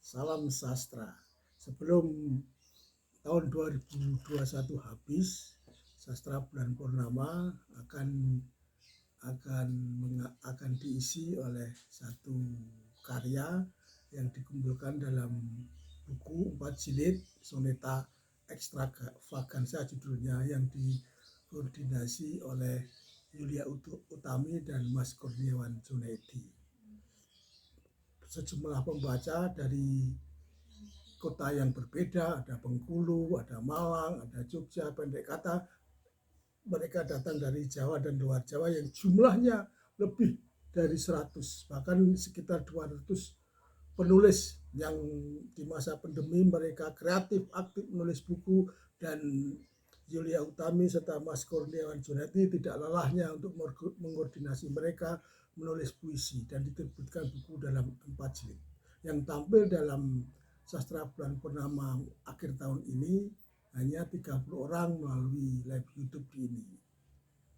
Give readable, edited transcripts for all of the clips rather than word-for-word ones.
Salam sastra. Sebelum tahun 2021 habis, Sastra Bulan Purnama akan akan diisi oleh satu karya yang dikumpulkan dalam buku 4 jilid Soneta Extravaganza judulnya, yang dikoordinasi oleh Yulia Utami dan Mas Kurniawan Junaidi. Sejumlah pembaca dari kota yang berbeda, ada Bengkulu, ada Malang, ada Jogja, pendek kata mereka datang dari Jawa dan luar Jawa yang jumlahnya lebih dari 100, bahkan sekitar 200 penulis yang di masa pandemi mereka kreatif, aktif menulis buku, dan Yulia Utami serta Mas Kurniawan Junaidi tidak lelahnya untuk mengkoordinasi mereka menulis puisi dan diterbitkan buku dalam 4 jilid. Yang tampil dalam Sastra Bulan Purnama akhir tahun ini hanya 30 orang melalui live YouTube ini.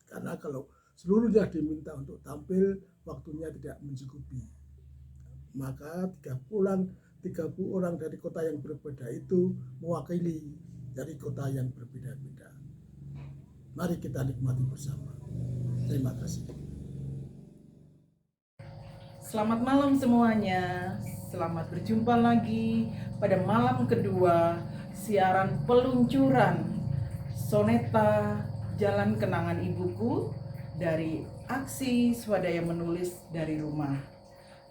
Karena kalau seluruhnya diminta untuk tampil, waktunya tidak mencukupi. Maka 30 orang dari kota yang berbeda itu mewakili dari kota yang berbeda-beda. Mari kita nikmati bersama. Terima kasih. Selamat malam semuanya. Selamat berjumpa lagi pada malam kedua siaran peluncuran Soneta Jalan Kenangan Ibuku dari aksi swadaya menulis dari rumah.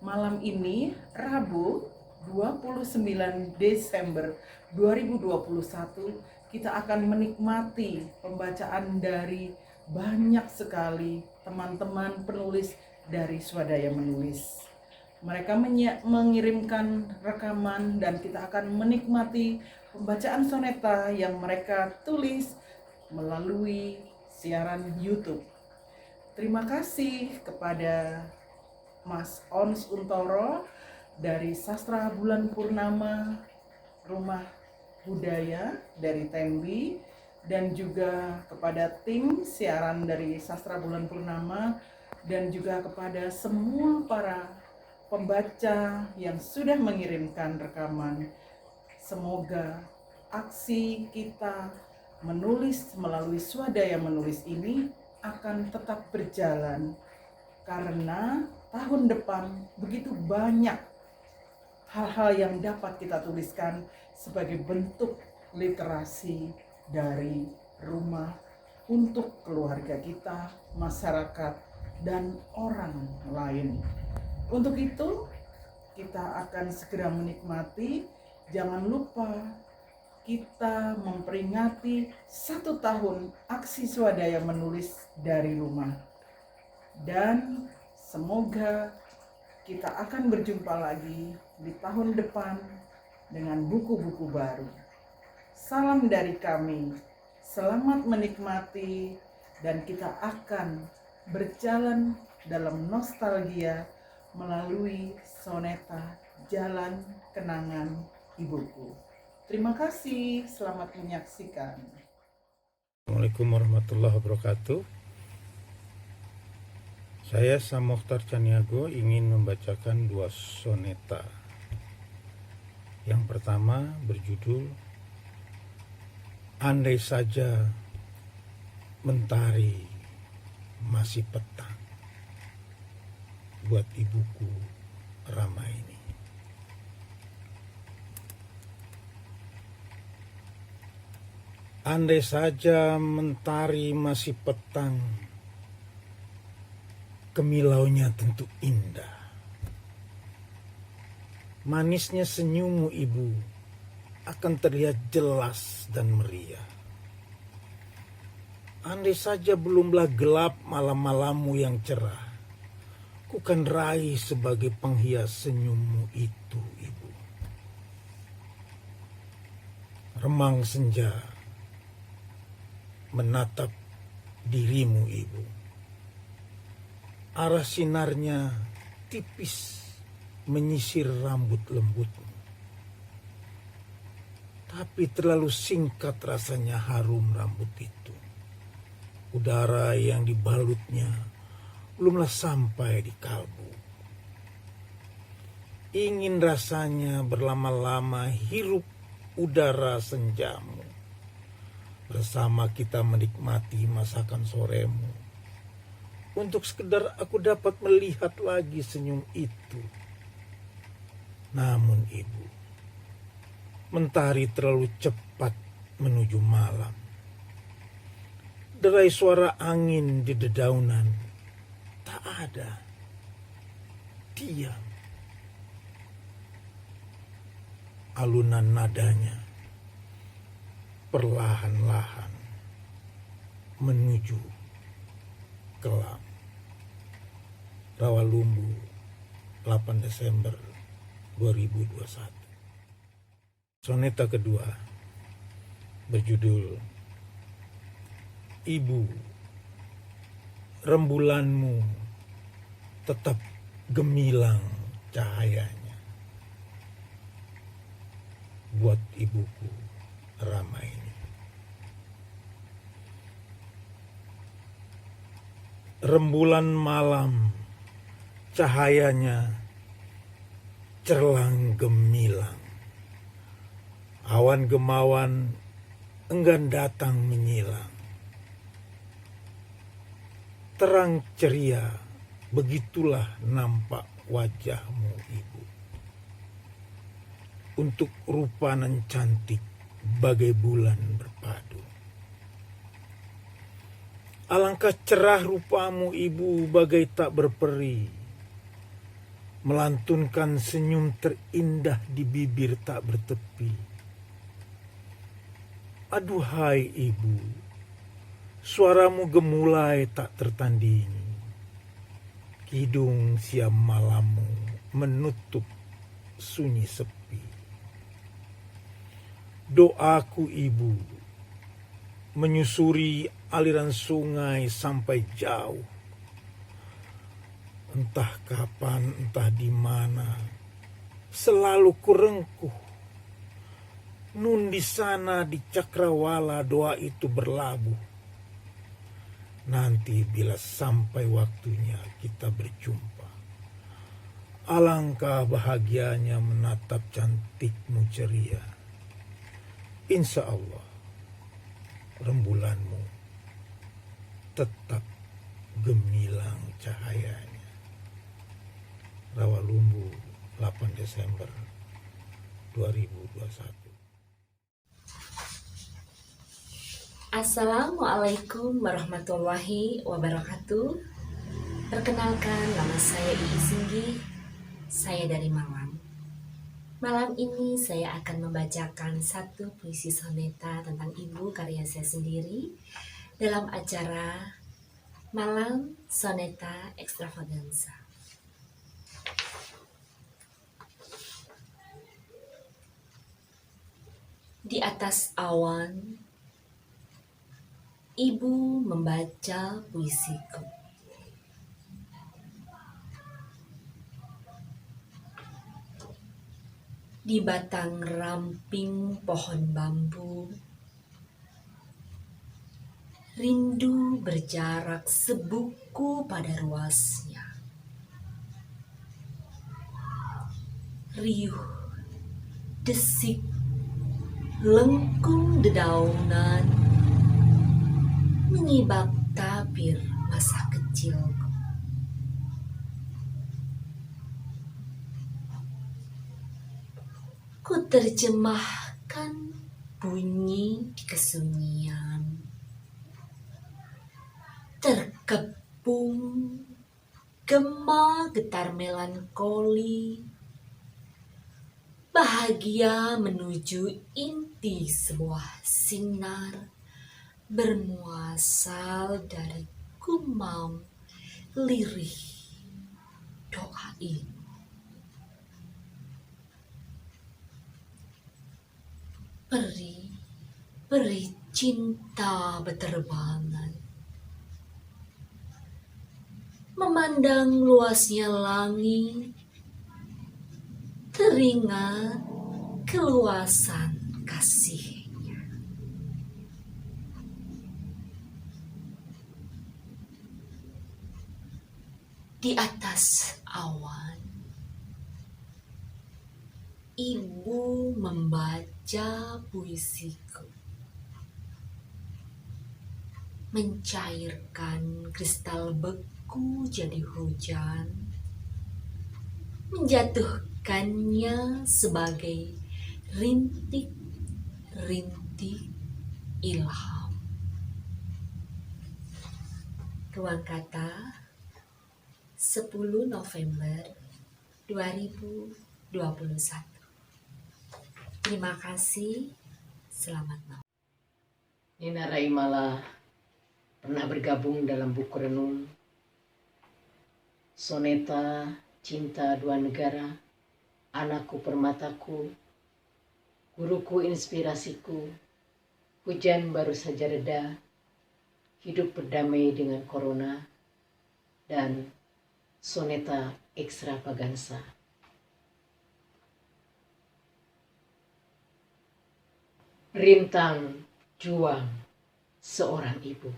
Malam ini Rabu 29 Desember 2021 kita akan menikmati pembacaan dari banyak sekali teman-teman penulis dari Swadaya Menulis. Mereka mengirimkan rekaman dan kita akan menikmati pembacaan soneta yang mereka tulis melalui siaran YouTube. Terima kasih kepada Mas Ons Untoro dari Sastra Bulan Purnama Rumah Budaya dari Tembi, dan juga kepada tim siaran dari Sastra Bulan Purnama, dan juga kepada semua para pembaca yang sudah mengirimkan rekaman. Semoga aksi kita menulis melalui Swadaya Menulis ini akan tetap berjalan, karena tahun depan begitu banyak hal-hal yang dapat kita tuliskan sebagai bentuk literasi dari rumah untuk keluarga kita, masyarakat, dan orang lain. Untuk itu, kita akan segera menikmati. Jangan lupa kita memperingati 1 tahun aksi swadaya menulis dari rumah. Dan semoga kita akan berjumpa lagi di tahun depan dengan buku-buku baru. Salam dari kami. Selamat menikmati, dan kita akan berjalan dalam nostalgia melalui soneta Jalan Kenangan Ibuku. Terima kasih, selamat menyaksikan. Assalamualaikum warahmatullahi wabarakatuh. Saya Sam Mokhtar Caniago ingin membacakan 2 soneta. Yang pertama berjudul Andai Saja Mentari Masih Petang, buat ibuku Ramaini. Andai saja mentari masih petang, kemilaunya tentu indah. Manisnya senyummu ibu akan terlihat jelas dan meriah. Andai saja belumlah gelap malam-malammu yang cerah, ku kan raih sebagai penghias senyummu itu ibu. Remang senja menatap dirimu ibu. Arah sinarnya tipis menyisir rambut lembutmu. Tapi terlalu singkat rasanya harum rambut itu. Udara yang dibalutnya belumlah sampai di kalbu. ingin rasanya berlama-lama hirup udara senjamu. Bersama kita menikmati masakan soremu. Untuk sekedar aku dapat melihat lagi senyum itu. Namun ibu, mentari terlalu cepat menuju malam. Derai suara angin di dedaunan tak ada. Diam. Alunan nadanya perlahan-lahan menuju kelam. Rawalumbu, 8 Desember 2021. Soneta kedua berjudul Ibu, rembulanmu tetap gemilang cahayanya. Buat ibuku Rama ini. Rembulan malam, cahayanya cerlang gemilang. Awan gemawan enggan datang menyilang. Terang ceria, begitulah nampak wajahmu ibu. Untuk rupa nan cantik bagai bulan berpadu. Alangkah cerah rupamu ibu bagai tak berperi. Melantunkan senyum terindah di bibir tak bertepi. Aduhai ibu, suaramu gemulai tak tertandingi. Kidung siam malammu menutup sunyi sepi. Doaku ibu, menyusuri aliran sungai sampai jauh. Entah kapan, entah di mana, selalu kurengkuh. Nun di sana di cakrawala doa itu berlabuh. Nanti bila sampai waktunya kita berjumpa, alangkah bahagianya menatap cantikmu ceria. Insya Allah, rembulanmu tetap gemilang cahayanya. Rawalumbu, 8 Desember 2021. Assalamualaikum warahmatullahi wabarakatuh. Perkenalkan, nama saya Iis Singgi. Saya dari Malang. Malam ini saya akan membacakan satu puisi soneta tentang ibu karya saya sendiri dalam acara Malam Soneta Extravaganza. Di atas awan, ibu membaca puisiku. Di batang ramping pohon bambu, rindu berjarak sebuku pada ruasnya. Riuh, desik, lengkung dedaunan menyibak tabir masa kecilku. Ku terjemahkan bunyi di kesunyian, terkepung gema getar melankoli, bahagia menuju inti sebuah sinar bermuasal dari gumam lirih doa ini. Peri cinta berterbangan, memandang luasnya langit, teringat keluasan kasihnya. Di atas awan, ibu membaca puisiku, mencairkan kristal beku jadi hujan, menjatuhkannya sebagai rintik-rintik ilham. Ruang Kata, 10 November 2021. Terima kasih, selamat malam. Nina Raimala pernah bergabung dalam buku renung Soneta Cinta Dua Negara, Anakku Permataku, Guruku Inspirasiku, Hujan Baru Saja Reda, Hidup Berdamai dengan Corona, dan Soneta Ekstravagansa. Rintang juang seorang ibu.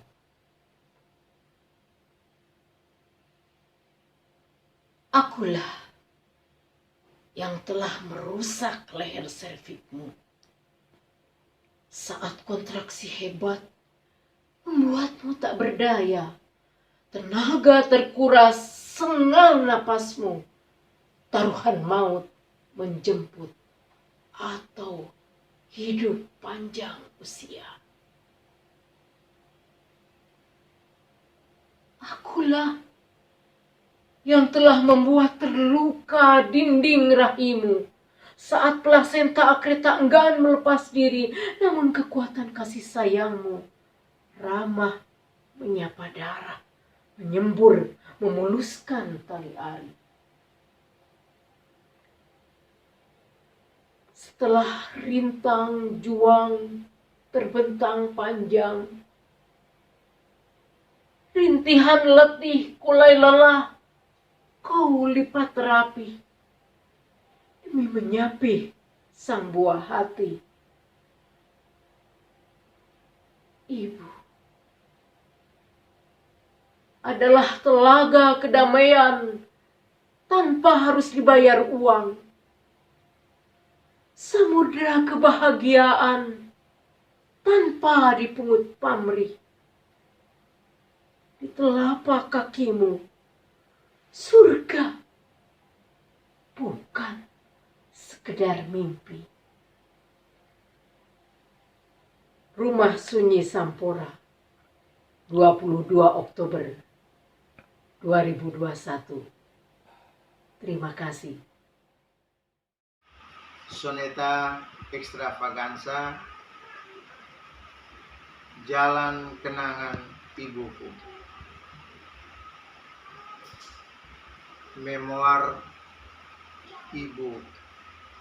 Akulah yang telah merusak leher servikmu saat kontraksi hebat membuatmu tak berdaya. Tenaga terkuras, sengal napasmu. Taruhan maut menjemput atau hidup panjang usia. Akulah yang telah membuat terluka dinding rahimu saat plasenta akreta enggan melepas diri, namun kekuatan kasih sayangmu ramah menyapa darah, menyembur, memuluskan tali ari. Setelah rintang juang terbentang panjang, rintihan letih kulai lelah, kau lipat rapi demi menyapi sang buah hati. Ibu adalah telaga kedamaian tanpa harus dibayar uang. Samudra kebahagiaan tanpa dipungut pamrih. Di telapak kakimu, surga bukan sekedar mimpi. Rumah Sunyi Sampora, 22 Oktober 2021. Terima kasih. Soneta Ekstravagansa, Jalan Kenangan Ibuku. Memoir Ibu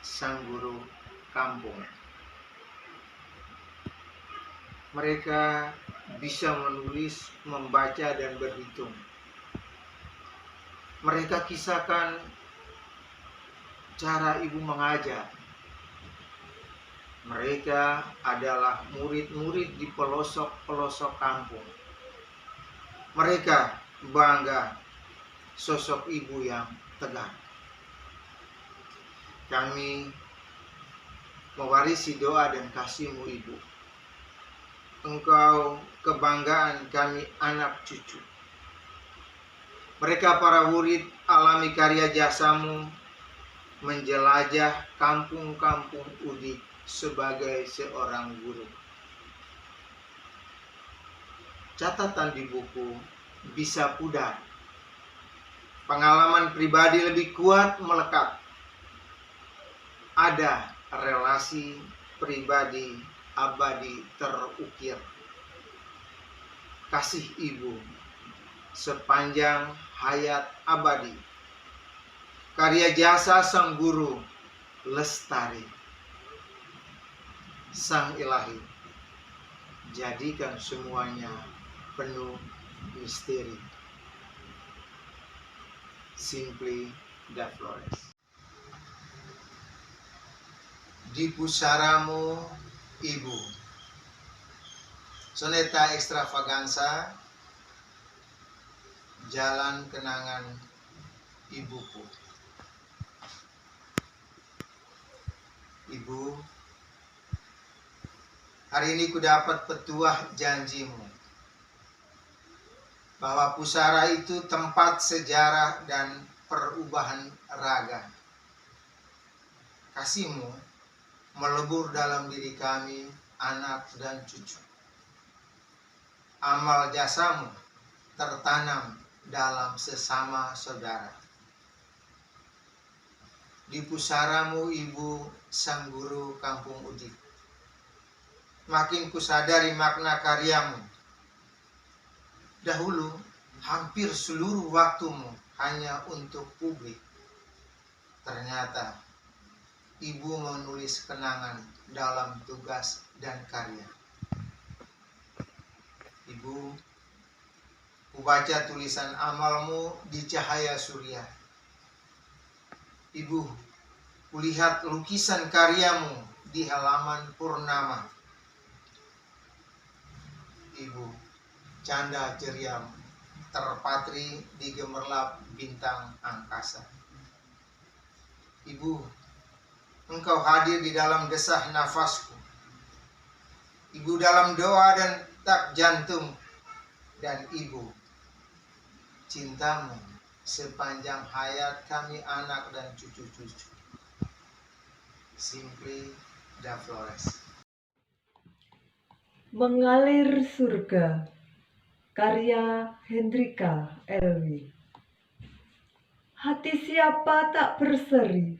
Sang Guru Kampung. Mereka bisa menulis, membaca, dan berhitung. Mereka kisahkan cara ibu mengajar. Mereka adalah murid-murid di pelosok-pelosok kampung. Mereka bangga sosok ibu yang tegar. Kami mewarisi doa dan kasih-Mu, Ibu. Engkau kebanggaan kami anak cucu. Mereka para murid alami karya jasamu menjelajah kampung-kampung Udik sebagai seorang guru. Catatan di buku bisa pudar. Pengalaman pribadi lebih kuat melekat. Ada relasi pribadi abadi terukir. Kasih ibu sepanjang hayat abadi. Karya jasa sang guru lestari. Sang Ilahi, jadikan semuanya penuh misteri. Simply Da Flores. Di pusaramu, Ibu. Soneta Ekstravagansa, Jalan Kenangan Ibuku. Ibu, hari ini ku dapat petuah janjimu bahwa pusara itu tempat sejarah dan perubahan raga. Kasihmu melebur dalam diri kami, anak dan cucu. Amal jasamu tertanam dalam sesama saudara. Di pusaramu, Ibu, sang guru kampung Udik, makin kusadari makna karyamu. Dahulu, hampir seluruh waktumu hanya untuk publik. Ternyata, Ibu menulis kenangan dalam tugas dan karya. Ibu, kubaca tulisan amalmu di cahaya surya. Ibu, kulihat lukisan karyamu di halaman purnama. Ibu, canda ceriamu terpatri di gemerlap bintang angkasa. Ibu, engkau hadir di dalam desah nafasku. Ibu dalam doa dan tak jantung. Dan Ibu, cintamu sepanjang hayat kami anak dan cucu-cucu. Simply Da Flores. Mengalir Surga, karya Hendrika Elwi. Hati siapa tak berseri,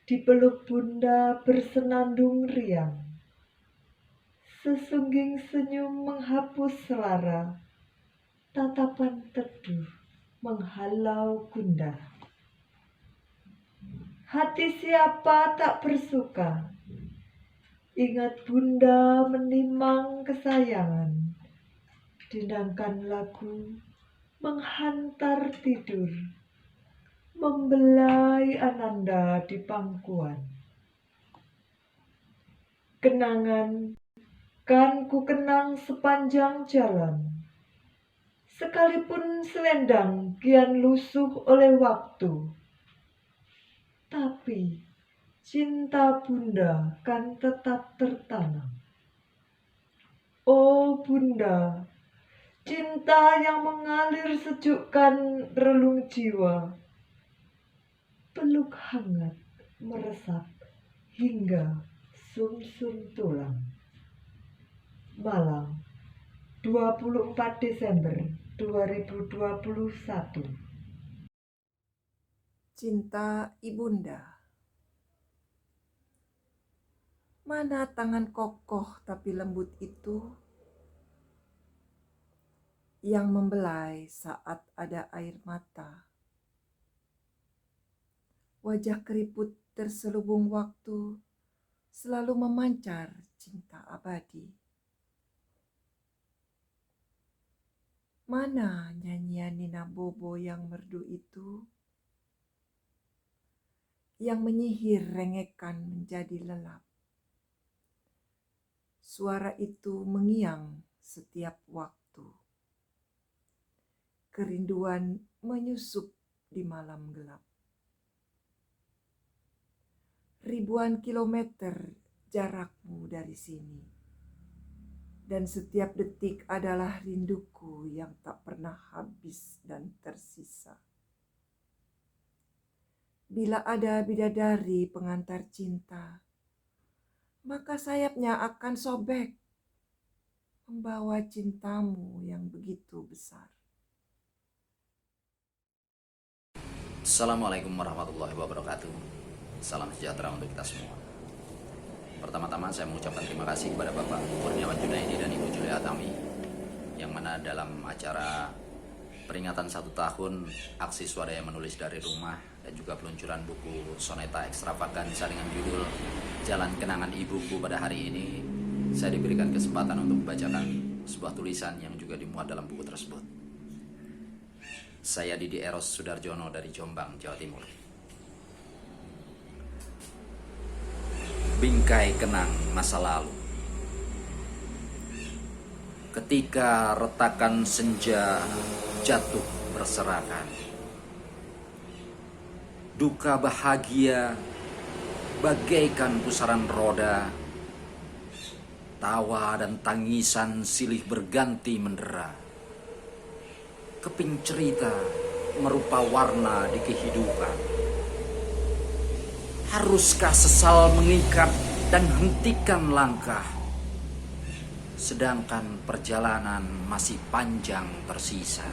dipeluk bunda bersenandung riang. Sesungging senyum menghapus selara, tatapan teduh menghalau gundah. Hati siapa tak bersuka, ingat bunda menimang kesayangan. Dendangkan lagu menghantar tidur, membelai ananda di pangkuan. Kenangan kan ku kenang sepanjang jalan, sekalipun selendang kian lusuh oleh waktu. Tapi cinta bunda kan tetap tertanam. Oh bunda, cinta yang mengalir sejukkan relung jiwa. Peluk hangat meresap hingga sumsum tulang. Malang, 24 Desember 2021. Cinta Ibunda. Mana tangan kokoh tapi lembut itu yang membelai saat ada air mata. Wajah keriput terselubung waktu selalu memancar cinta abadi. Mana nyanyian Nina Bobo yang merdu itu, yang menyihir rengekan menjadi lelap. Suara itu mengiang setiap waktu. Kerinduan menyusup di malam gelap. Ribuan kilometer jarakmu dari sini. Dan setiap detik adalah rinduku yang tak pernah habis dan tersisa. Bila ada bidadari pengantar cinta, maka sayapnya akan sobek, membawa cintamu yang begitu besar. Assalamualaikum warahmatullahi wabarakatuh. Salam sejahtera untuk kita semua. Pertama-tama saya mengucapkan terima kasih kepada Bapak Kurniawan Junaidi dan Ibu Julia Tami, yang mana dalam acara peringatan 1 tahun aksi Swadaya Menulis dari Rumah dan juga peluncuran buku Soneta Ekstravaganza dengan judul Jalan Kenangan Ibuku pada hari ini, saya diberikan kesempatan untuk membacakan sebuah tulisan yang juga dimuat dalam buku tersebut. Saya Didi Eros Sudarjono dari Jombang, Jawa Timur. Bingkai kenang masa lalu. Ketika retakan senja jatuh berserakan, duka bahagia bagaikan pusaran roda, tawa dan tangisan silih berganti mendera. Keping cerita merupa warna di kehidupan. Haruskah sesal mengikat dan hentikan langkah, sedangkan perjalanan masih panjang tersisa?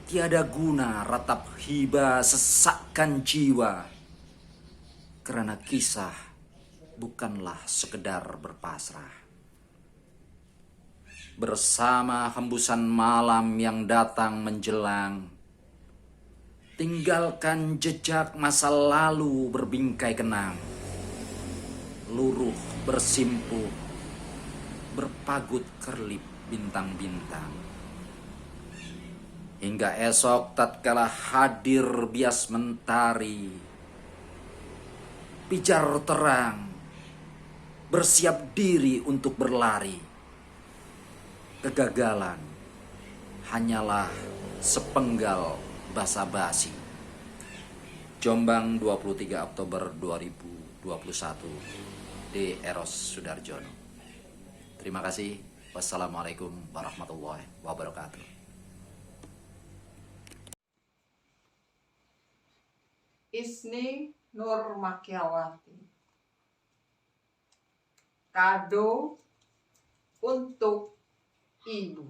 Tiada guna ratap hiba sesakkan jiwa, karena kisah bukanlah sekedar berpasrah. Bersama hembusan malam yang datang menjelang, tinggalkan jejak masa lalu berbingkai kenang. Luruh bersimpuh, berpagut kerlip bintang-bintang. Hingga esok tatkala hadir bias mentari, pijar terang, bersiap diri untuk berlari. Kegagalan hanyalah sepenggal basa-basi. Jombang 23 Oktober 2021. D. Eros Sudarjono. Terima kasih. Wassalamualaikum warahmatullahi wabarakatuh. Isni Nur Makiawati. Kado untuk Ibu.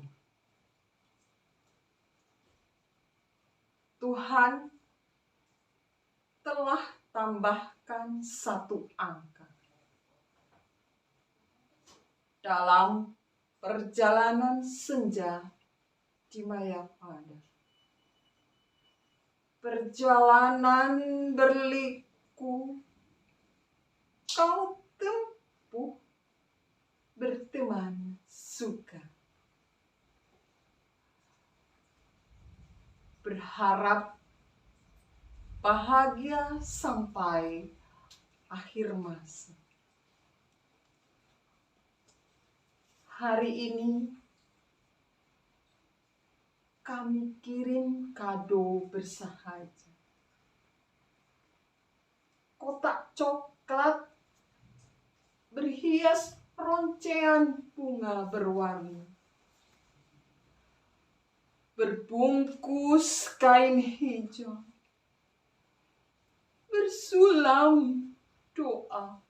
Tuhan telah tambahkan satu angka dalam perjalanan senja di Mayapada. Perjalanan berliku kau tempuh berteman suka. Berharap bahagia sampai akhir masa. Hari ini kami kirim kado bersahaja. Kotak coklat berhias roncean bunga berwarna. Berbungkus kain hijau. Bersulam doa.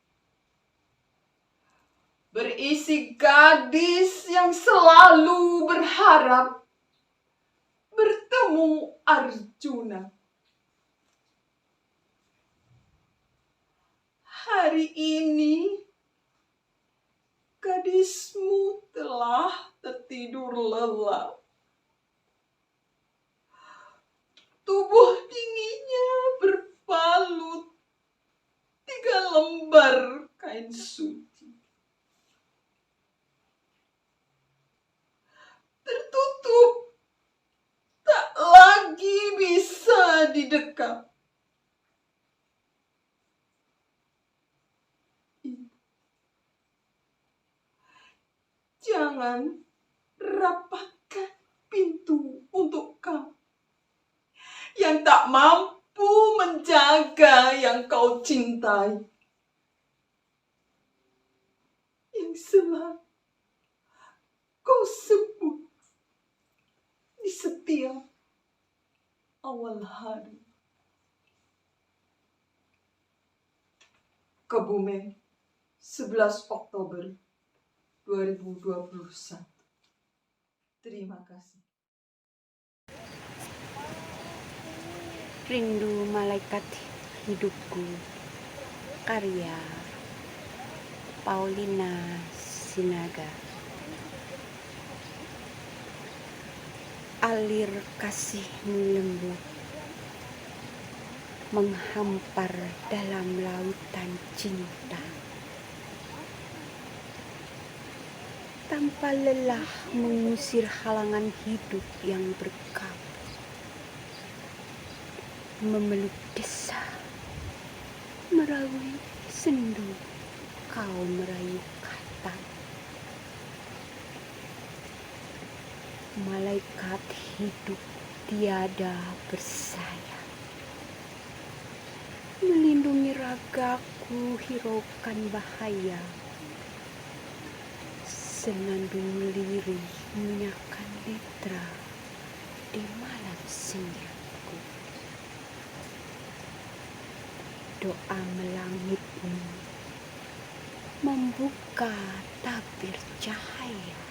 Berisi gadis yang selalu berharap bertemu Arjuna. Hari ini gadismu telah tertidur lelap. Tubuh dinginnya berbalut 3 lembar kain suci. Tertutup, tak lagi bisa didekap. Jangan rapatkan pintu untuk kau yang tak mampu menjaga yang kau cintai, yang selalu kau sebut di setiap awal hari. Kebumen, 11 Oktober 2021. Terima kasih. Rindu Malaikat Hidupku, karya Paulina Sinaga. Alir kasihmu lembut menghampar dalam lautan cinta, tanpa lelah mengusir halangan hidup yang berkabut. Memeluk desa, meraui sendu, kau merayu kata. Malaikat hidup tiada bersayap, melindungi lindungi ragaku hiraukan bahaya. Senandung lirih menyakan netra di malam senjaku. Doa melangitmu membuka tabir cahaya.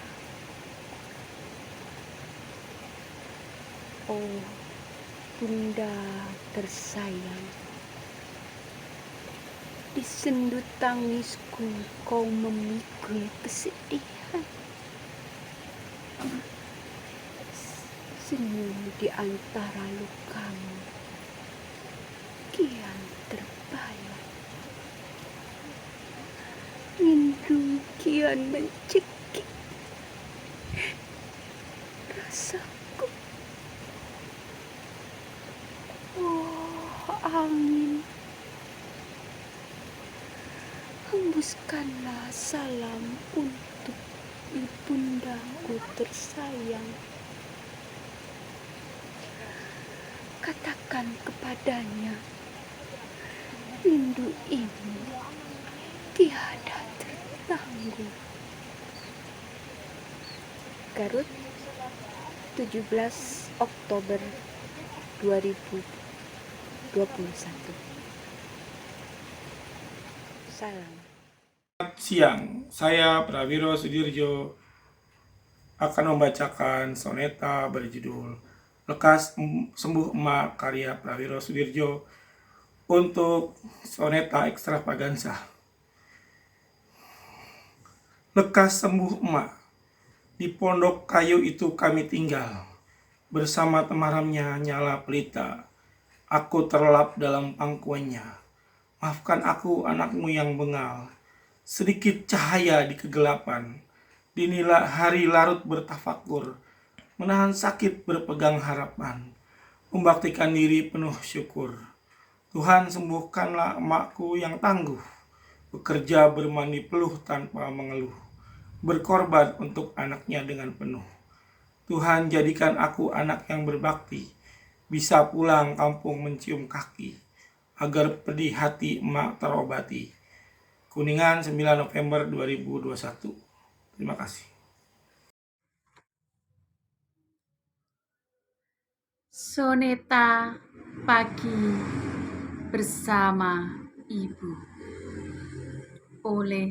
Oh Bunda tersayang, di sendu tangisku kau memikul kesedihan. Senyum di antara lukamu kian terbayang. Rindu kian mencekik rasaku. Oh angin, hembuskanlah salam untuk ibundaku tersayang. Katakan kepadanya, rindu ini tiada tertangguh. Garut, 17 Oktober 2021. Salam. Siang, saya Prawiro Sudirjo akan membacakan soneta berjudul Lekas Sembuh Emak karya Prawiro Sudirjo untuk soneta ekstravaganza. Lekas sembuh emak, di pondok kayu itu kami tinggal, bersama temaramnya nyala pelita. Aku terlelap dalam pangkuannya. Maafkan aku anakmu yang bengal. Sedikit cahaya di kegelapan. Dinilah hari larut bertafakur. Menahan sakit berpegang harapan. Membaktikan diri penuh syukur. Tuhan sembuhkanlah emakku yang tangguh. Bekerja bermandi peluh tanpa mengeluh. Berkorban untuk anaknya dengan penuh. Tuhan jadikan aku anak yang berbakti. Bisa pulang kampung mencium kaki. Agar pedih hati emak terobati. Kuningan 9 November 2021. Terima kasih. Soneta Pagi Bersama Ibu oleh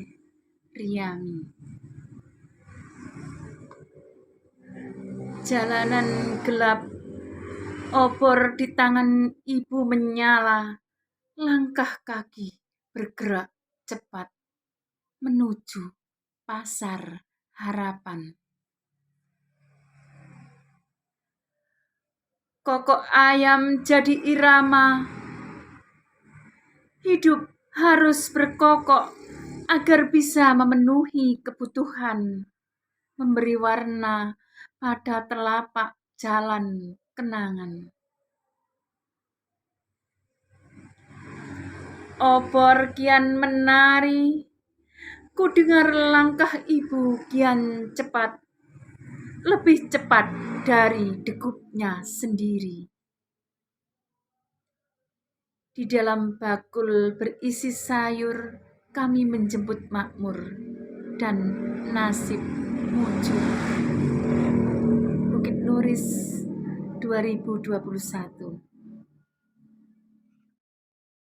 Riami. Jalanan gelap, obor di tangan ibu menyala, langkah kaki bergerak cepat menuju pasar harapan. Kokok ayam jadi irama. Hidup harus berkokok agar bisa memenuhi kebutuhan, memberi warna pada telapak jalan kenangan. Obor kian menari, ku dengar langkah ibu kian cepat, lebih cepat dari degupnya sendiri. Di dalam bakul berisi sayur, kami menjemput makmur dan nasib mujur. Bukit Nuris 2021.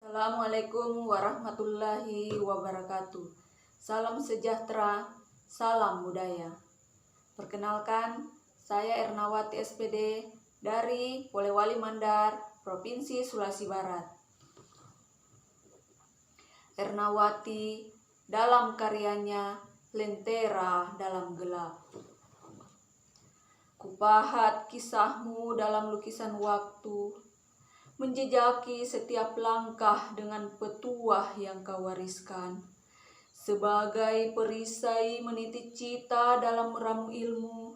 Assalamualaikum warahmatullahi wabarakatuh. Salam sejahtera, salam budaya. Perkenalkan, saya Ernawati SPD dari Polewali Mandar, Provinsi Sulawesi Barat. Ernawati dalam karyanya Lentera dalam Gelap. Kupahat kisahmu dalam lukisan waktu, menjejaki setiap langkah dengan petuah yang kau wariskan. Sebagai perisai meniti cita dalam meramu ilmu,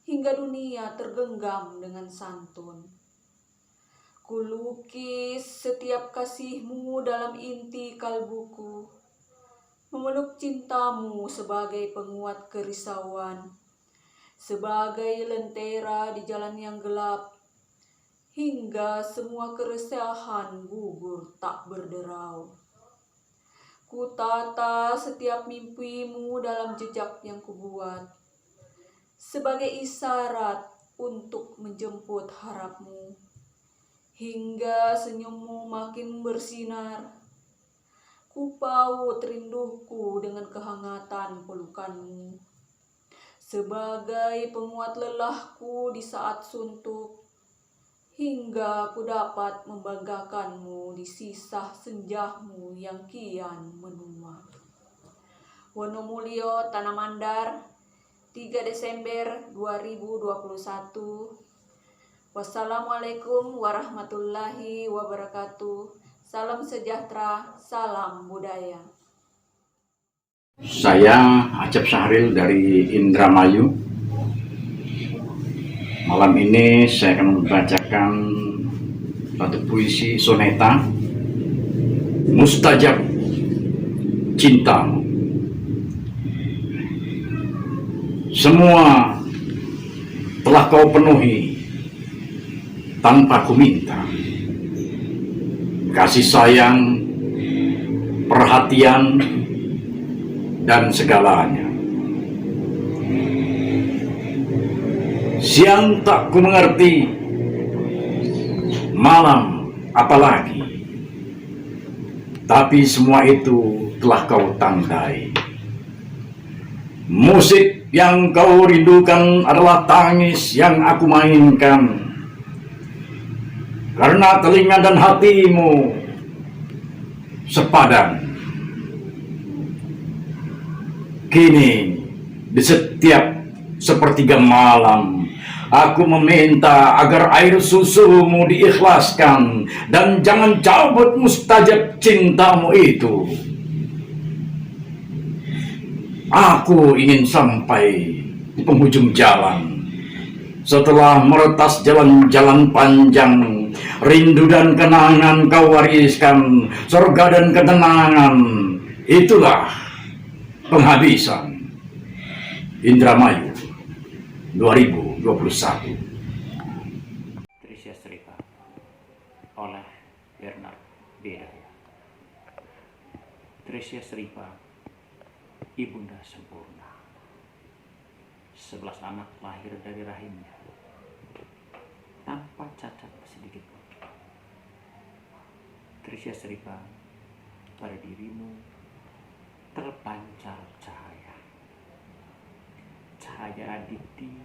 hingga dunia tergenggam dengan santun. Kulukis setiap kasihmu dalam inti kalbuku, memeluk cintamu sebagai penguat kerisauan, sebagai lentera di jalan yang gelap. hingga semua keresahan gugur tak berderau. Kutata setiap mimpimu dalam jejak yang kubuat, sebagai isyarat untuk menjemput harapmu, hingga senyummu makin bersinar. Kupaut rinduku dengan kehangatan pelukanmu, sebagai penguat lelahku di saat suntuk, hingga ku dapat membanggakanmu di sisa senjahmu yang kian menua. Wonomulyo, Tanah Mandar, 3 Desember 2021. Wassalamualaikum warahmatullahi wabarakatuh. Salam sejahtera, salam budaya. Saya Acep Syahril dari Indramayu. Malam ini saya akan membacakan satu puisi soneta, Mustajab Cintamu. Semua telah kau penuhi tanpa ku minta. Kasih sayang, perhatian, dan segalanya. Siang tak ku mengerti, malam apalagi. Tapi semua itu telah kau tandai. Musik yang kau rindukan adalah tangis yang aku mainkan. Karena telinga dan hatimu sepadan. Kini di setiap sepertiga malam aku meminta agar air susumu diikhlaskan dan jangan cabut mustajab cintamu itu. Aku ingin sampai di penghujung jalan. Setelah meretas jalan-jalan panjang, rindu dan kenangan kau wariskan, surga dan ketenangan, itulah penghabisan. Indramayu 2021. Trisya Seripa oleh Bernard Bedaya. Trisya Seripa, ibunda sempurna. 11 anak lahir dari rahimnya, tanpa cacat sedikit pun. Trisya Seripa, pada dirimu terpancar cahaya. Cahaya aditi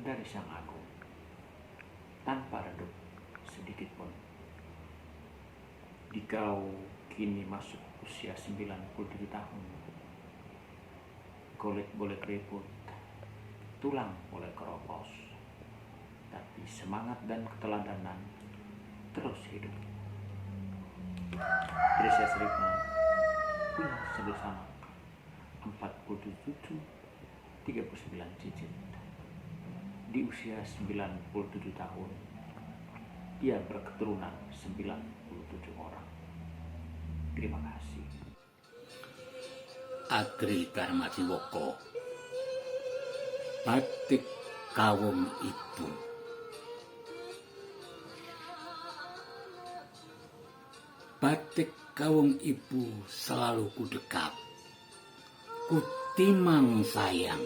dari Sang Agung, tanpa redup sedikit pun. Dikau kini masuk usia 97 tahun. Kulit boleh keriput, tulang boleh keropos, tapi semangat dan keteladanan terus hidup. Trisya Seripa punya 11 anak, 47 cucu, 39 cicit. Di usia 97 tahun, ia berketurunan 97 orang. Terima kasih. Agri Darmadiwoko, Batik Kawung Ibu. Batik Kawung Ibu selalu kudekap, kutimang sayang.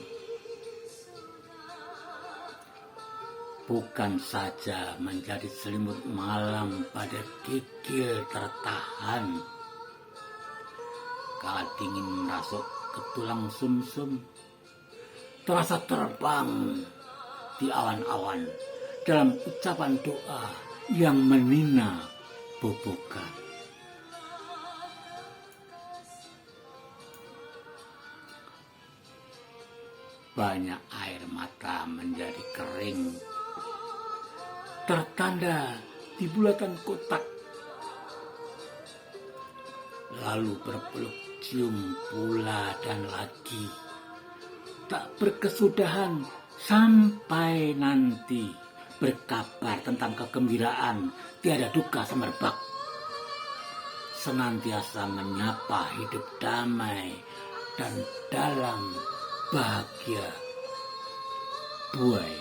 Bukan saja menjadi selimut malam pada kikil tertahan, kala dingin merasuk ke tulang sumsum, terasa terbang di awan-awan dalam ucapan doa yang menina bobokan. Banyak air mata menjadi kering, tertanda di bulatan kotak, lalu berpeluk cium pula dan lagi, tak berkesudahan sampai nanti berkabar tentang kegembiraan tiada duka semerbak, senantiasa menyapa hidup damai dan dalam bahagia. Buai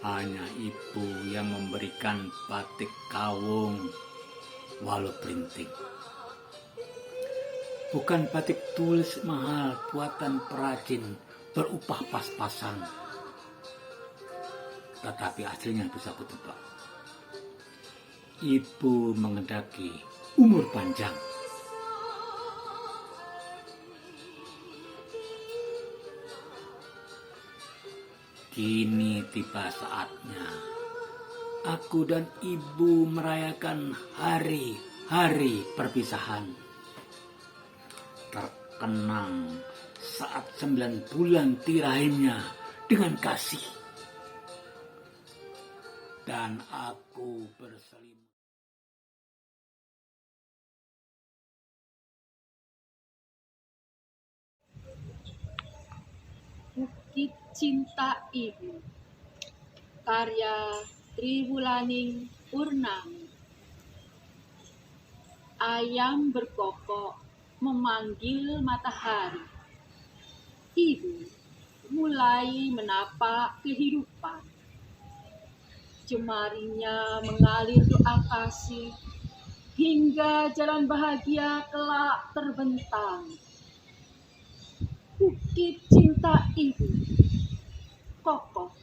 Hanya ibu yang memberikan batik kawung walau printing. Bukan batik tulis mahal buatan perajin berupah pas-pasan, tetapi aslinya bisa kutebak. Ibu mengendaki umur panjang. Kini tiba saatnya aku dan ibu merayakan hari-hari perpisahan. Terkenang saat 9 bulan tirahimnya dengan kasih. Dan aku berselimut. Bukit Cinta Ibu, karya Triwulaning Purnami. Ayam berkokok memanggil matahari. Ibu mulai menapak kehidupan. Jemarinya mengalir doa kasih hingga jalan bahagia kelak terbentang. Bukit cinta ibu kokoh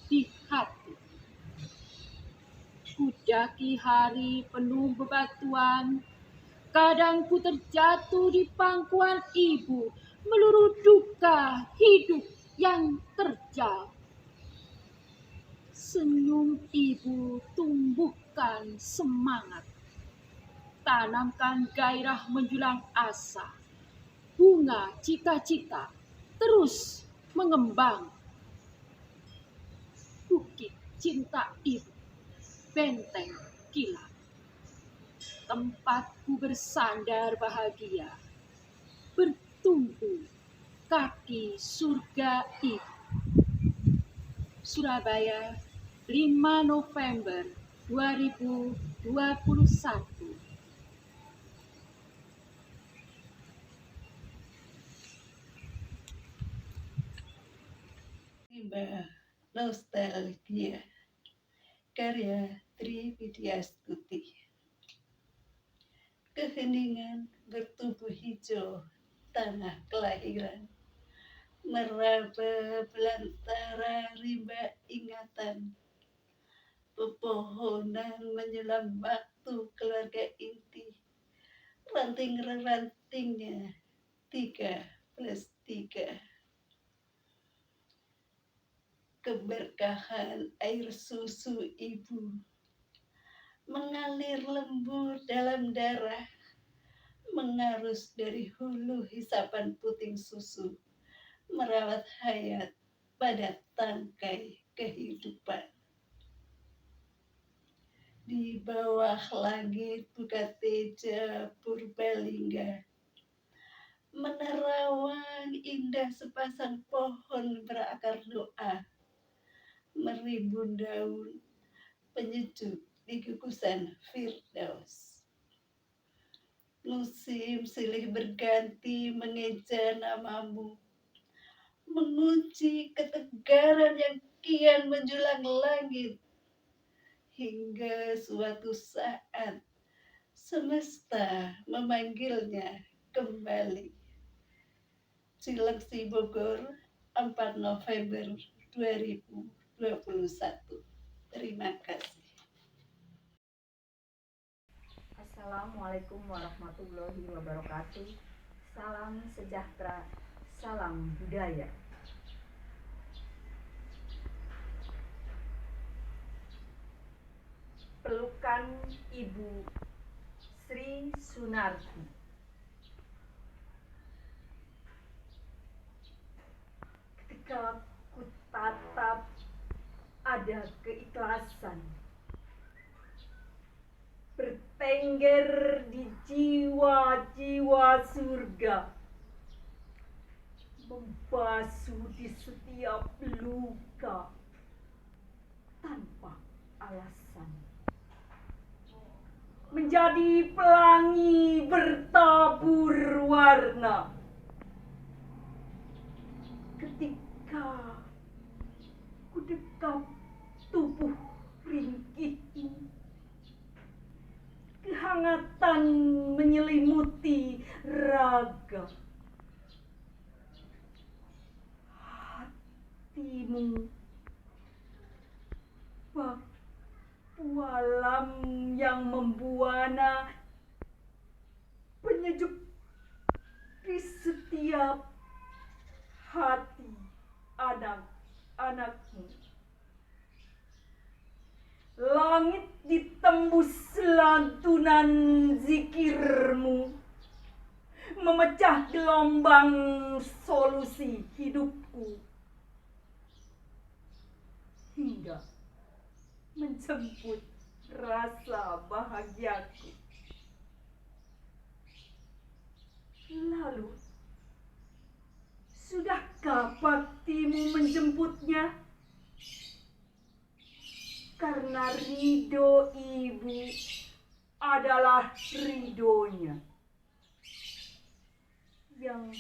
di hati. Kudaki hari penuh bebatuan, kadang ku terjatuh di pangkuan ibu, meluruh duka hidup yang terjal. Senyum ibu tumbuhkan semangat, tanamkan gairah menjulang asa. Bunga cita-cita terus mengembang. Bukit cinta ibu, benteng kilat, tempatku bersandar bahagia, bertumpu kaki surga ibu. Surabaya, 5 November 2021. Rimba Nostalgia, karya Tri Widyastuti. Keheningan bertumbuh hijau tanah kelahiran, meraba belantara rimba ingatan. Pepohonan menyelam waktu keluarga inti, ranting-rantingnya 3+3. Keberkahan air susu ibu mengalir lembut dalam darah, mengarus dari hulu hisapan puting susu, merawat hayat pada tangkai kehidupan. Di bawah langit buka teja Purbalingga, menerawang indah sepasang pohon berakar doa, merimbun daun penyejuk di gugusan Firdaus. Musim silih berganti mengeja namamu, mengunci ketegaran yang kian menjulang langit, hingga suatu saat semesta memanggilnya kembali. Cilengsi Bogor, 4 November 2021. Terima kasih. Assalamualaikum warahmatullahi wabarakatuh. Salam sejahtera, salam budaya. Pelukan Ibu Sri Sunarti. Ketika ku tatap ada keikhlasan bertengger di jiwa-jiwa surga, membasuh di setiap luka tanpa alasan, menjadi pelangi bertabur warna. Ketika ku dekap tubuh ringkihmu. Kehangatan menyelimuti raga. Hatimu bak walam yang membuana, penyejuk di setiap hati anak-anakmu. Langit ditembus lantunan zikirmu, memecah gelombang solusi hidupku, hingga menjemput rasa bahagiaku. Lalu, sudahkah baktimu menjemputnya? Karena ridho ibu adalah ridhonya yang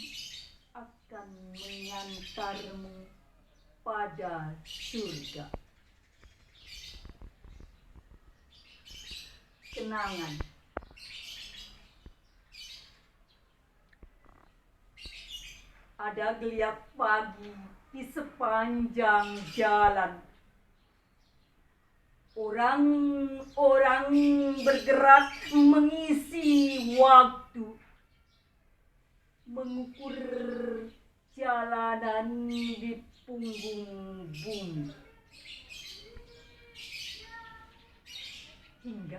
akan mengantarmu pada surga. Kenangan. Ada geliat pagi di sepanjang jalan. Orang-orang bergerak mengisi waktu, mengukur jalanan di punggung bumi. Hingga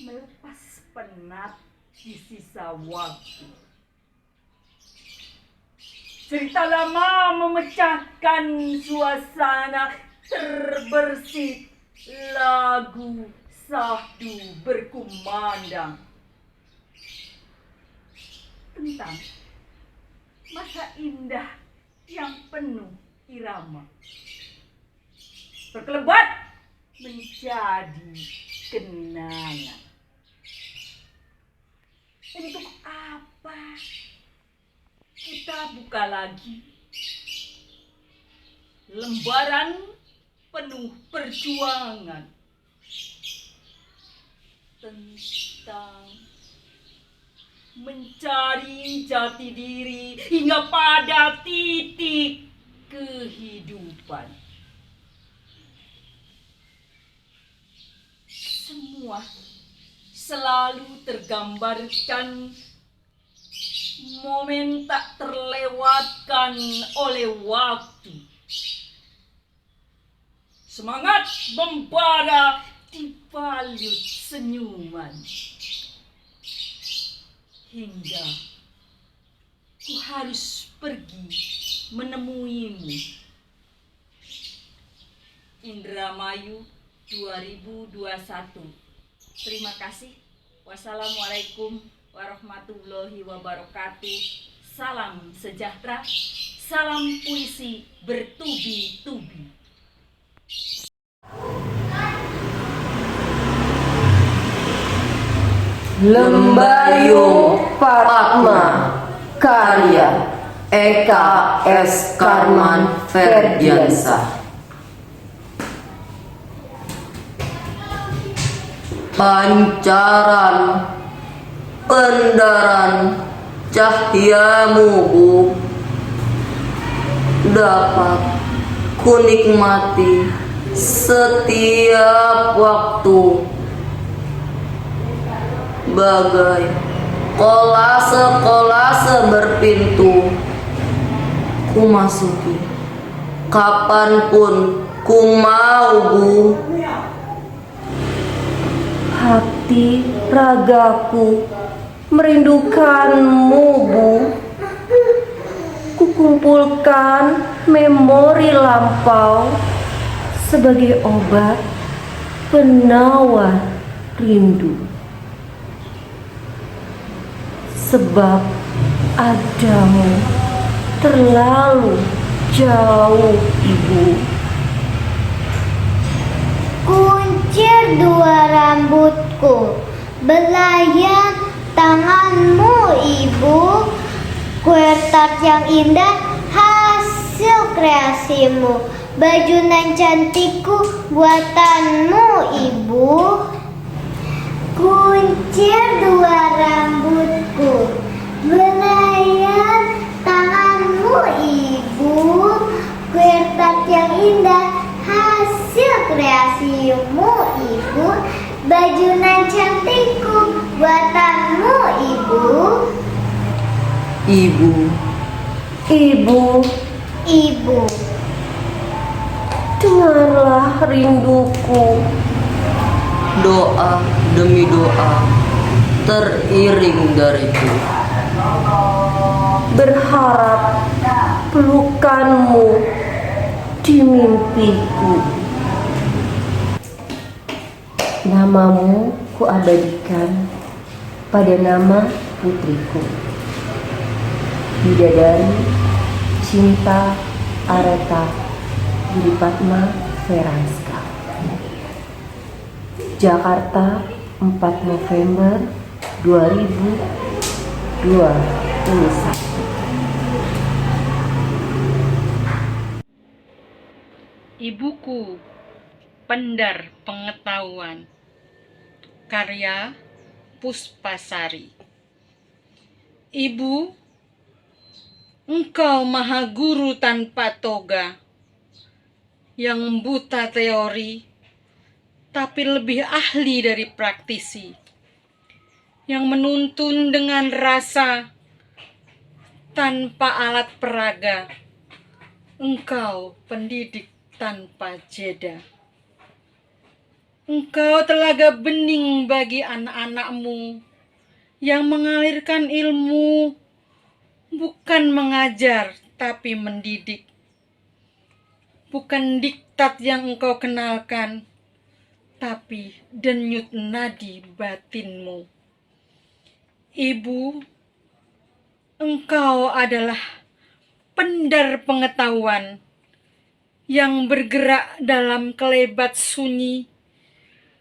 melepas penat di sisa waktu. Cerita lama memecahkan suasana, terbersih lagu sahdu berkumandang tentang masa indah yang penuh irama, berkelebat menjadi kenangan. Untuk apa kita buka lagi lembaran penuh perjuangan tentang mencari jati diri hingga pada titik kehidupan. Semua selalu tergambarkan momen tak terlewatkan oleh waktu. Semangat membara di balut senyuman. Hingga ku harus pergi menemuimu. Indramayu 2021. Terima kasih. Wassalamualaikum warahmatullahi wabarakatuh. Salam sejahtera. Salam puisi bertubi-tubi. Lembayung Padma, karya Eka S. Karman Ferdiansyah. Pancaran pendaran cahayamu Bu, dapat ku nikmati setiap waktu, bagai kolase-kolase berpintu ku masuki kapanpun ku mau Bu. Hati ragaku merindukanmu Bu, kukumpulkan memori lampau sebagai obat penawar rindu. Sebab adamu terlalu jauh Ibu. Kuncir dua rambutku, belayar tanganmu Ibu. Kue tart yang indah hasil kreasimu, baju nan cantikku buatanmu ibu. Kuncir dua rambutku, belayan tanganmu ibu. Kue tart yang indah hasil kreasimu ibu. Baju nan cantikku buatanmu ibu. Ibu, Ibu, Ibu, dengarlah rinduku. doa demi doa teriring dariku. Berharap pelukanmu di mimpiku. Namamu kuabadikan pada nama putriku. Bidadari Cinta Areta Budi Padma Feranska. Jakarta, 4 November 2021. Ibuku, Pendar Pengetahuan. Karya Puspasari. Ibu, engkau maha guru tanpa toga, yang buta teori, tapi lebih ahli dari praktisi, yang menuntun dengan rasa tanpa alat peraga. Engkau pendidik tanpa jeda. Engkau telaga bening bagi anak-anakmu, yang mengalirkan ilmu, bukan mengajar tapi mendidik. Bukan diktat yang engkau kenalkan, tapi denyut nadi batinmu. Ibu, engkau adalah pendar pengetahuan yang bergerak dalam kelebat sunyi,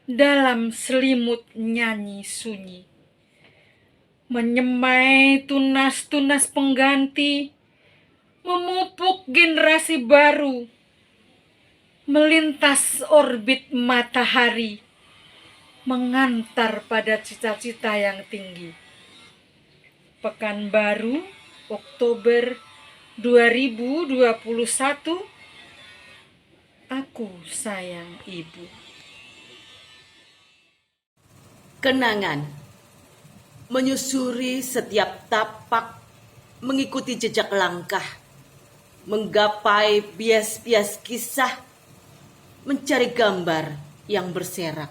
dalam selimut nyanyi sunyi. Menyemai tunas-tunas pengganti, memupuk generasi baru, melintas orbit matahari, mengantar pada cita-cita yang tinggi. Pekanbaru, Oktober 2021. Aku sayang ibu. Kenangan menyusuri setiap tapak, mengikuti jejak langkah, menggapai bias-bias kisah, mencari gambar yang berserak.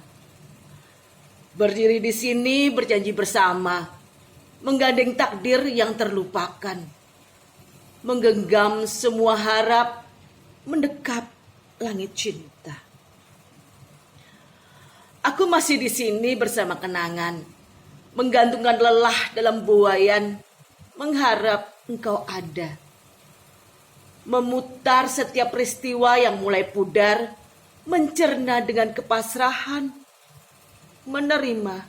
Berdiri di sini berjanji bersama, menggandeng takdir yang terlupakan, menggenggam semua harap, mendekap langit cinta. Aku masih di sini bersama kenangan, menggantungkan lelah dalam buayan, mengharap engkau ada. Memutar setiap peristiwa yang mulai pudar, mencerna dengan kepasrahan, menerima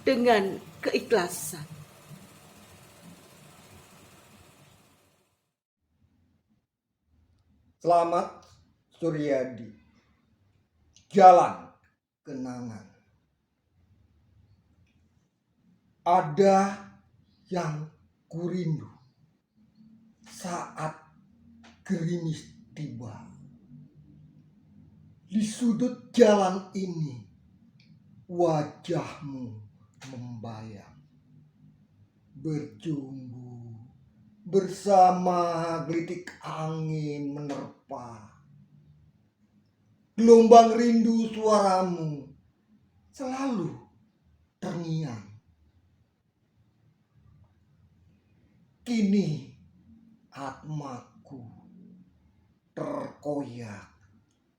dengan keikhlasan. Selamat Suryadi, Jalan Kenangan. Ada yang kurindu saat gerimis tiba. Di sudut jalan ini, wajahmu membayang, berjumbu bersama gelitik angin menerpa. Gelombang rindu suaramu selalu terngiang. Kini atmaku terkoyak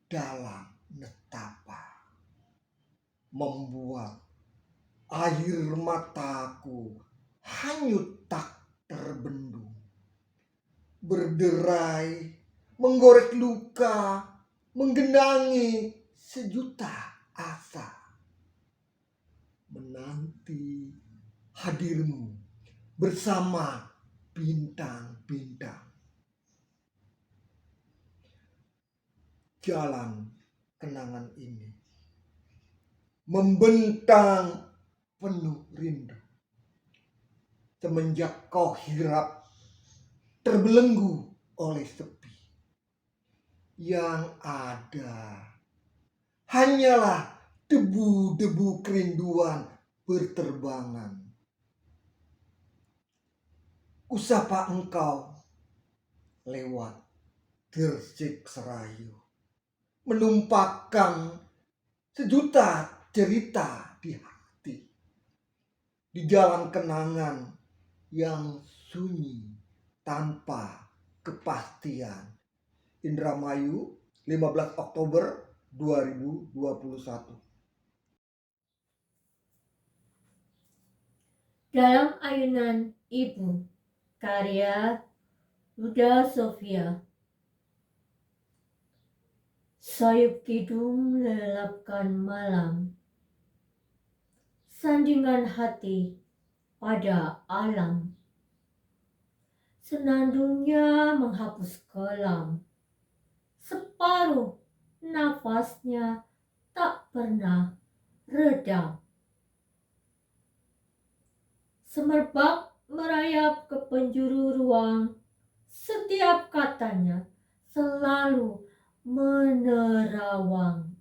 dalam netapa, membuat air mataku hanyut tak terbendung, berderai, menggorek luka, menggenangi sejuta asa, menanti hadirmu bersama bintang-bintang. jalan kenangan ini membentang penuh rindu. Semenjak kau hirap terbelenggu oleh sepi, yang ada hanyalah debu-debu kerinduan berterbangan. Kusapa engkau lewat Gresik Serayu, menumpahkan sejuta cerita di hati, di jalan kenangan yang sunyi tanpa kepastian. Indramayu, 15 Oktober 2021. Dalam Ayunan Ibu, karya Huda Sofia. Sayup kidung lelapkan malam, sandingan hati pada alam. Senandungnya menghapus kelam, separuh nafasnya tak pernah redam. Semerbak merayap ke penjuru ruang, setiap katanya selalu menerawang.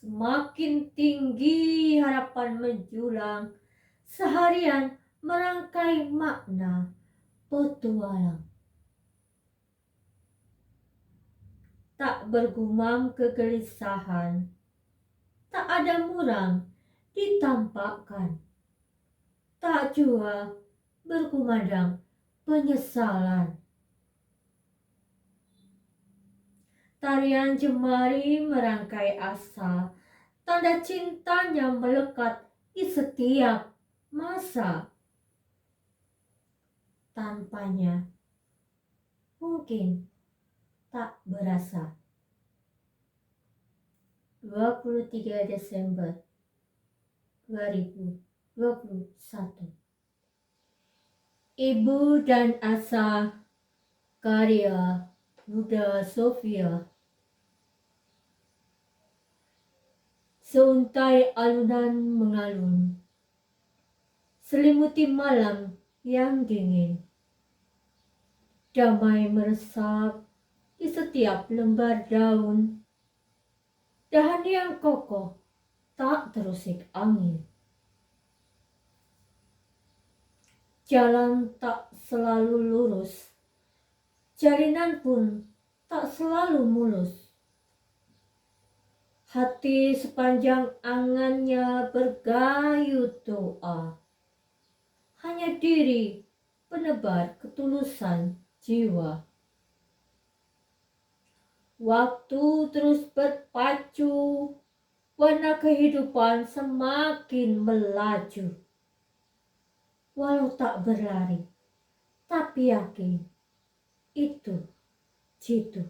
Semakin tinggi harapan menjulang, seharian merangkai makna petualang. Tak bergumam kegelisahan, tak ada muram ditampakkan, tak jua berkumandang penyesalan. Tarian jemari merangkai asa, tanda cintanya melekat di setiap masa. Tanpanya mungkin tak berasa. 23 Desember 2021. Ibu dan Asa, karya Huda Sofia. Seuntai alunan mengalun, selimuti malam yang dingin. Damai meresap di setiap lembar daun, dahan yang kokoh tak terusik angin. Jalan tak selalu lurus, jalinan pun tak selalu mulus. Hati sepanjang angannya bergayut doa, hanya diri penebar ketulusan jiwa. Waktu terus berpacu, warna kehidupan semakin melaju. Walau tak berlari, tapi yakin itu jitu.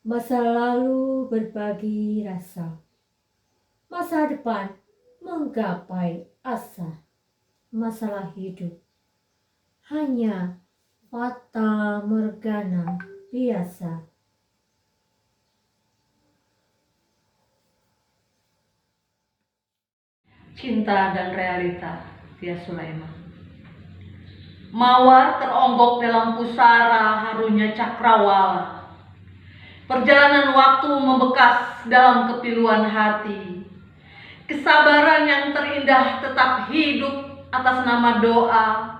Masa lalu berbagi rasa, masa depan menggapai asa. Masalah hidup hanya fata morgana biasa. Cinta dan realita, Tia Sulaiman. Mawar teronggok dalam pusara harunya cakrawala. Perjalanan waktu membekas dalam kepiluan hati. Kesabaran yang terindah tetap hidup atas nama doa.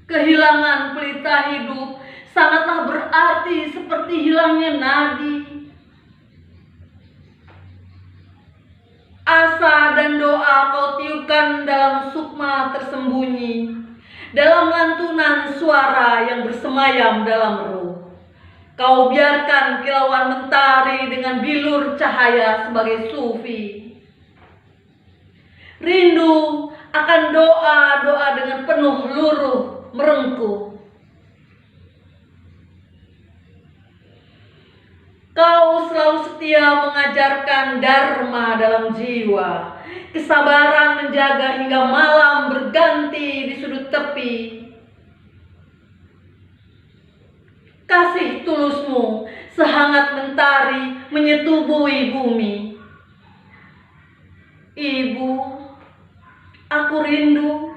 Kehilangan pelita hidup sangatlah berarti seperti hilangnya nadi. Asa dan doa kau tiupkan dalam sukma tersembunyi, dalam lantunan suara yang bersemayam dalam ruh. Kau biarkan kilauan mentari dengan bilur cahaya sebagai sufi. Rindu akan doa-doa dengan penuh luruh merengkuh. Kau selalu setia mengajarkan dharma dalam jiwa, kesabaran menjaga hingga malam berganti di sudut tepi. Kasih tulusmu sehangat mentari menyetubui bumi. Ibu, aku rindu.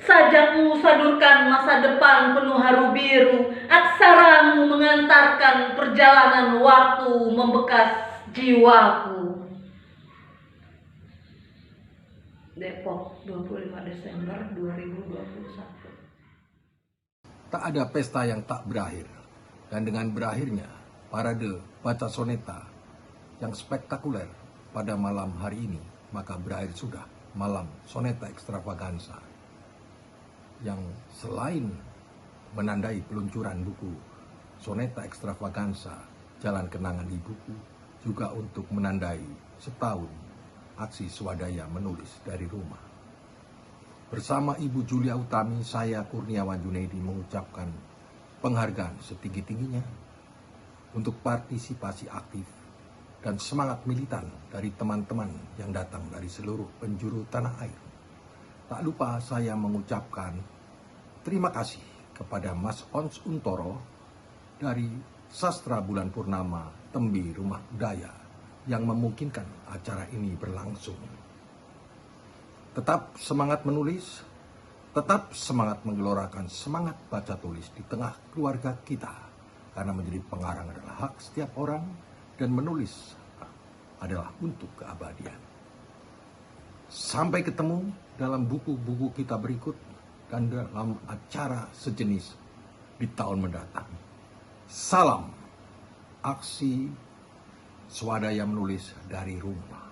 Sajakmu sadurkan masa depan penuh haru biru. Aksaramu mengantarkan perjalanan waktu membekas jiwaku. Depok, 25 Desember 2021. Tak ada pesta yang tak berakhir. Dan dengan berakhirnya parade baca soneta yang spektakuler pada malam hari ini, maka berakhir sudah malam soneta ekstravaganza yang selain menandai peluncuran buku soneta ekstravaganza Jalan Kenangan Ibuku, juga untuk menandai setahun aksi swadaya menulis dari rumah. Bersama Ibu Julia Utami, saya Kurniawan Junaidi mengucapkan penghargaan setinggi-tingginya untuk partisipasi aktif dan semangat militan dari teman-teman yang datang dari seluruh penjuru tanah air. Tak lupa saya mengucapkan terima kasih kepada Mas Ons Untoro dari Sastra Bulan Purnama Tembi Rumah Budaya yang memungkinkan acara ini berlangsung. Tetap semangat menulis, tetap semangat menggelorakan semangat baca tulis di tengah keluarga kita, karena menjadi pengarang adalah hak setiap orang dan menulis adalah untuk keabadian. Sampai ketemu dalam buku-buku kita berikut dan dalam acara sejenis di tahun mendatang. Salam aksi swadaya menulis dari rumah.